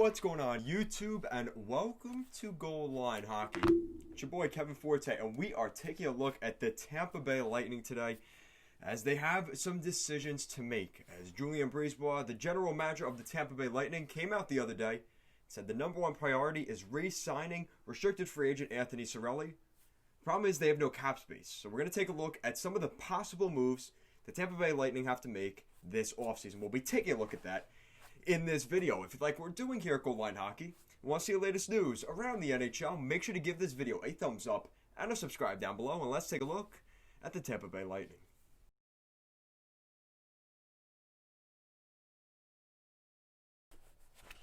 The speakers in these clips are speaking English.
What's going on, YouTube, and welcome to Goal Line Hockey. It's your boy Kevin Forte, and we are taking a look at the Tampa Bay Lightning today as they have some decisions to make. As Julien Breisbois, the general manager of the Tampa Bay Lightning, came out the other day, said the number one priority is re-signing restricted free agent Anthony Cirelli. Problem is they have no cap space, so we're going to take a look at some of the possible moves the Tampa Bay Lightning have to make this offseason. We'll be taking a look at that in this video. If you like what we're doing here at Goal Line Hockey and want to see the latest news around the NHL, make sure to give this video a thumbs up and a subscribe down below, and let's take a look at the Tampa Bay Lightning.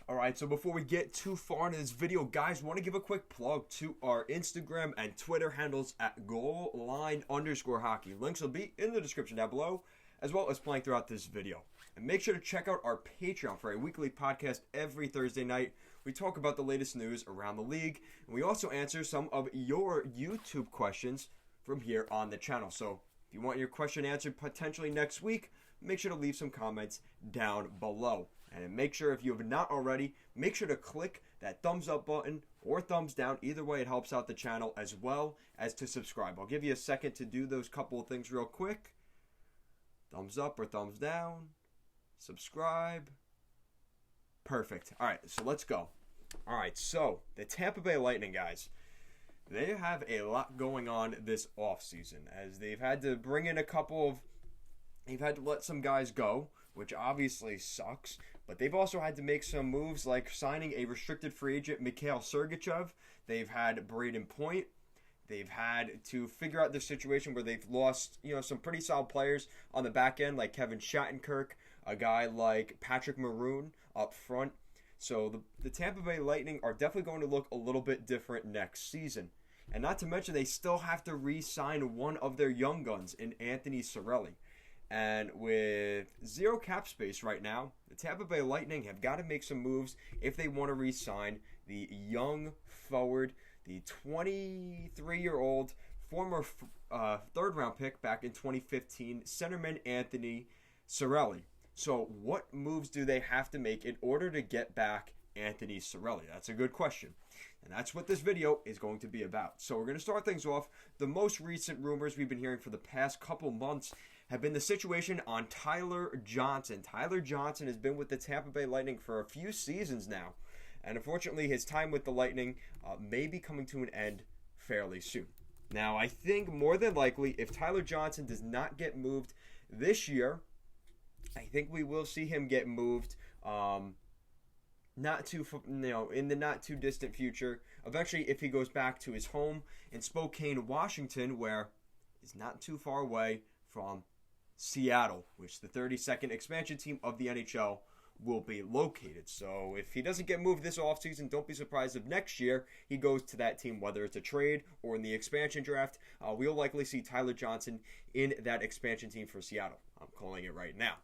Alright, so before we get too far into this video, guys, want to give a quick plug to our Instagram and Twitter handles at goalline_hockey. Links will be in the description down below, as well as playing throughout this video. And make sure to check out our Patreon for a weekly podcast every Thursday night. We talk about the latest news around the league, and we also answer some of your YouTube questions from here on the channel. So if you want your question answered potentially next week, make sure to leave some comments down below. And make sure, if you have not already, make sure to click that thumbs up button or thumbs down. Either way, it helps out the channel, as well as to subscribe. I'll give you a second to do those couple of things real quick. Thumbs up or thumbs down. Subscribe. Perfect. All right, so let's go. All right, so the Tampa Bay Lightning, guys, they have a lot going on this offseason, as they've had to bring in they've had to let some guys go, which obviously sucks, but they've also had to make some moves like signing a restricted free agent, Mikhail Sergachev. They've had Braden Point. They've had to figure out the situation where they've lost, some pretty solid players on the back end, like Kevin Shattenkirk, a guy like Patrick Maroon up front. So the Tampa Bay Lightning are definitely going to look a little bit different next season. And not to mention, they still have to re-sign one of their young guns in Anthony Cirelli. And with zero cap space right now, the Tampa Bay Lightning have got to make some moves if they want to re-sign the young forward, the 23-year-old former third-round pick back in 2015, centerman Anthony Cirelli. So what moves do they have to make in order to get back Anthony Cirelli? That's a good question. And that's what this video is going to be about. So we're going to start things off. The most recent rumors we've been hearing for the past couple months have been the situation on Tyler Johnson. Tyler Johnson has been with the Tampa Bay Lightning for a few seasons now. And unfortunately, his time with the Lightning may be coming to an end fairly soon. Now, I think more than likely, if Tyler Johnson does not get moved this year, I think we will see him get moved in the not too distant future. Eventually, if he goes back to his home in Spokane, Washington, where it's not too far away from Seattle, which the 32nd expansion team of the NHL will be located. So if he doesn't get moved this offseason, don't be surprised if next year he goes to that team, whether it's a trade or in the expansion draft. We'll likely see Tyler Johnson in that expansion team for Seattle. I'm calling it right now.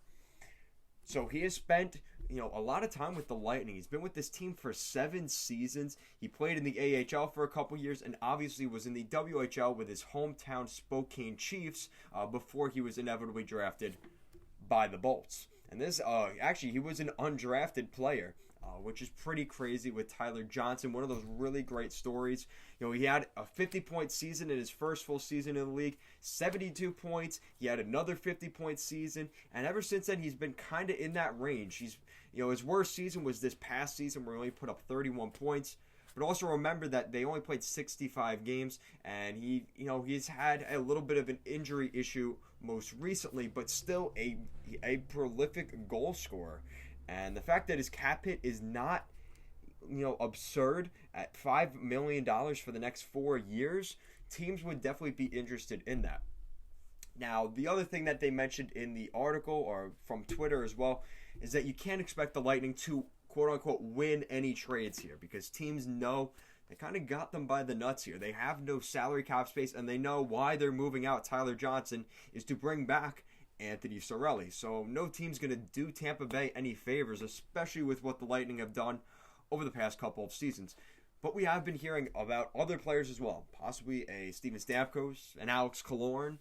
So he has spent, a lot of time with the Lightning. He's been with this team for 7 seasons. He played in the AHL for a couple years and obviously was in the WHL with his hometown Spokane Chiefs before he was inevitably drafted by the Bolts. And this, actually, he was an undrafted player, which is pretty crazy with Tyler Johnson. One of those really great stories. He had a 50-point season in his first full season in the league, 72 points. He had another 50-point season, and ever since then, he's been kind of in that range. His worst season was this past season where he only put up 31 points. But also remember that they only played 65 games, and he's had a little bit of an injury issue most recently, but still a prolific goal scorer. And the fact that his cap hit is not, absurd at $5 million for the next 4 years, teams would definitely be interested in that. Now, the other thing that they mentioned in the article, or from Twitter as well, is that you can't expect the Lightning to, quote-unquote, win any trades here, because teams know they kind of got them by the nuts here. They have no salary cap space, and they know why they're moving out Tyler Johnson is to bring back Anthony Cirelli. So no team's going to do Tampa Bay any favors, especially with what the Lightning have done over the past couple of seasons. But we have been hearing about other players as well, possibly a Steven Stamkos, an Alex Killorn.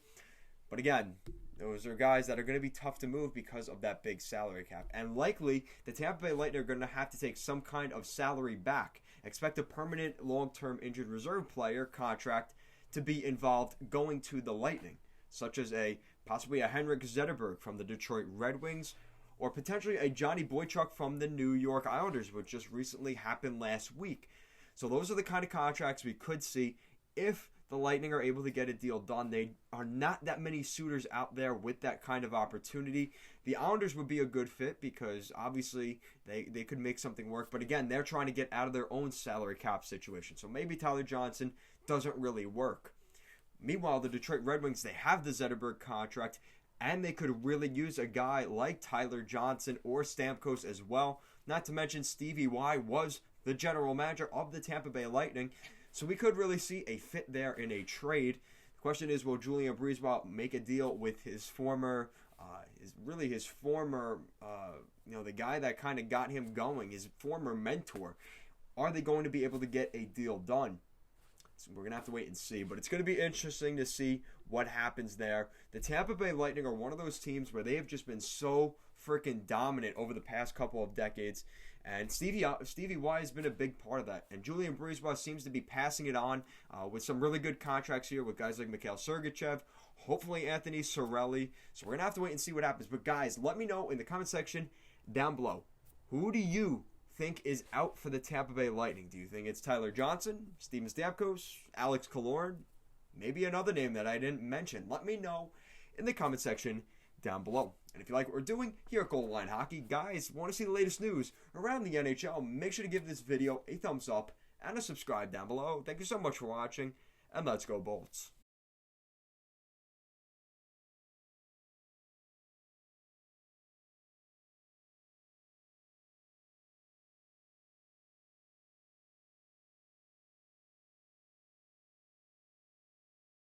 But again, those are guys that are going to be tough to move because of that big salary cap. And likely, the Tampa Bay Lightning are going to have to take some kind of salary back. Expect a permanent long-term injured reserve player contract to be involved going to the Lightning, such as possibly a Henrik Zetterberg from the Detroit Red Wings, or potentially a Johnny Boychuk from the New York Islanders, which just recently happened last week. So those are the kind of contracts we could see if the Lightning are able to get a deal done. They are not that many suitors out there with that kind of opportunity. The Islanders would be a good fit because obviously they could make something work. But again, they're trying to get out of their own salary cap situation. So maybe Tyler Johnson doesn't really work. Meanwhile, the Detroit Red Wings, they have the Zetterberg contract, and they could really use a guy like Tyler Johnson or Stamkos as well. Not to mention Stevie Y was the general manager of the Tampa Bay Lightning. So we could really see a fit there in a trade. The question is, will Julien Breisbois make a deal with his former, the guy that kind of got him going, his former mentor? Are they going to be able to get a deal done? So we're going to have to wait and see. But it's going to be interesting to see what happens there. The Tampa Bay Lightning are one of those teams where they have just been so freaking dominant over the past couple of decades. And Stevie Y has been a big part of that. And Julien Breisbois seems to be passing it on with some really good contracts here with guys like Mikhail Sergachev, hopefully Anthony Cirelli. So we're going to have to wait and see what happens. But guys, let me know in the comment section down below. Who do you think is out for the Tampa Bay Lightning? Do you think it's Tyler Johnson, Steven Stamkos, Alex Killorn, maybe another name that I didn't mention? Let me know in the comment section down below. And if you like what we're doing here at Goal Line Hockey, guys, want to see the latest news around the NHL, make sure to give this video a thumbs up and a subscribe down below. Thank you so much for watching, and let's go Bolts.